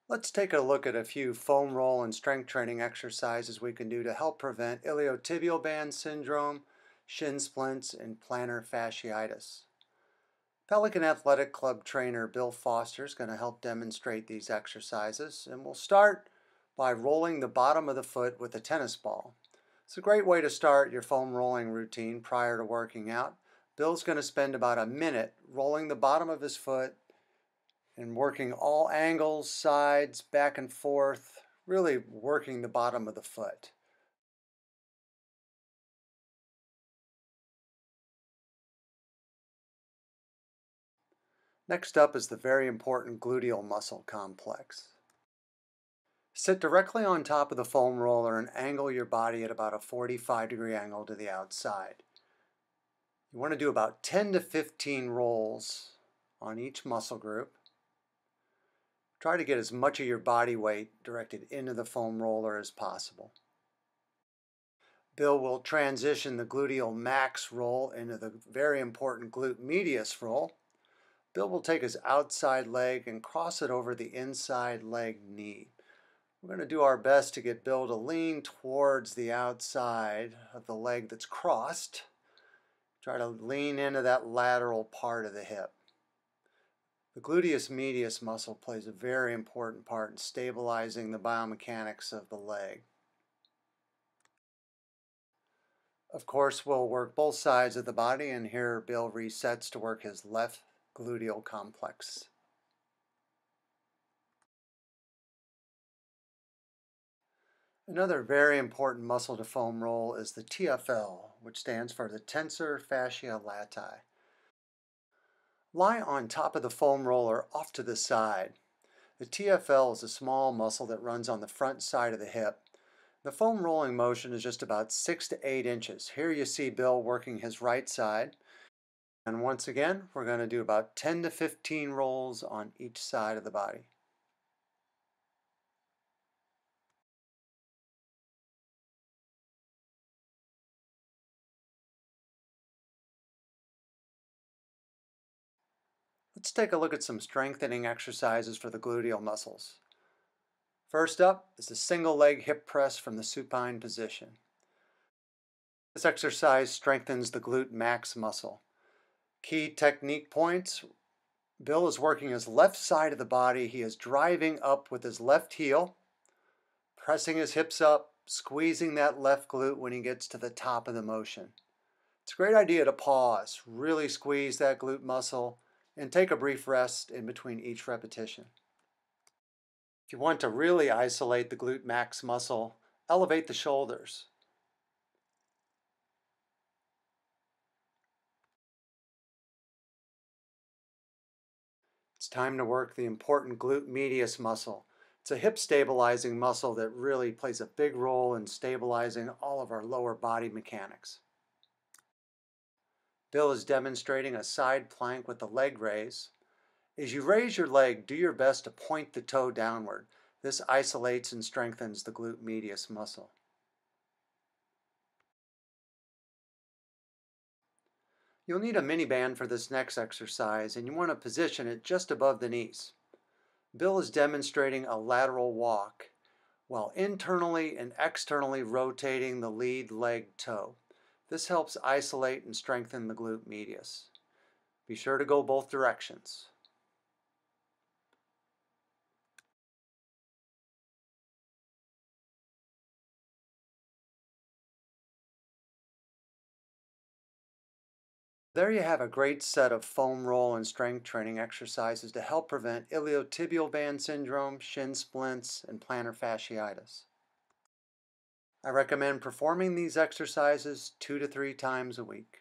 Let's take a look at a few foam roll and strength training exercises we can do to help prevent iliotibial band syndrome, shin splints, and plantar fasciitis. Pelican Athletic Club trainer Bill Foster is going to help demonstrate these exercises, and we'll start by rolling the bottom of the foot with a tennis ball. It's a great way to start your foam rolling routine prior to working out. Bill's going to spend about a minute rolling the bottom of his foot and working all angles, sides, back and forth, really working the bottom of the foot. Next up is the very important gluteal muscle complex. Sit directly on top of the foam roller and angle your body at about a 45-degree angle to the outside. You want to do about 10 to 15 rolls on each muscle group. Try to get as much of your body weight directed into the foam roller as possible. Bill will transition the gluteal max roll into the very important glute medius roll. Bill will take his outside leg and cross it over the inside leg knee. We're going to do our best to get Bill to lean towards the outside of the leg that's crossed. Try to lean into that lateral part of the hip. The gluteus medius muscle plays a very important part in stabilizing the biomechanics of the leg. Of course, we'll work both sides of the body, and here Bill resets to work his left gluteal complex. Another very important muscle to foam roll is the TFL, which stands for the tensor fascia lati. Lie on top of the foam roller off to the side. The TFL is a small muscle that runs on the front side of the hip. The foam rolling motion is just about 6 to 8 inches. Here you see Bill working his right side. And once again, we're going to do about 10 to 15 rolls on each side of the body. Let's take a look at some strengthening exercises for the gluteal muscles. First up is the single leg hip press from the supine position. This exercise strengthens the glute max muscle. Key technique points: Bill is working his left side of the body. He is driving up with his left heel, pressing his hips up, squeezing that left glute when he gets to the top of the motion. It's a great idea to pause, really squeeze that glute muscle, and take a brief rest in between each repetition. If you want to really isolate the glute max muscle, elevate the shoulders. It's time to work the important glute medius muscle. It's a hip stabilizing muscle that really plays a big role in stabilizing all of our lower body mechanics. Bill is demonstrating a side plank with the leg raise. As you raise your leg, do your best to point the toe downward. This isolates and strengthens the glute medius muscle. You'll need a mini band for this next exercise, and you want to position it just above the knees. Bill is demonstrating a lateral walk while internally and externally rotating the lead leg toe. This helps isolate and strengthen the glute medius. Be sure to go both directions. There you have a great set of foam roll and strength training exercises to help prevent iliotibial band syndrome, shin splints, and plantar fasciitis. I recommend performing these exercises 2 to 3 times a week.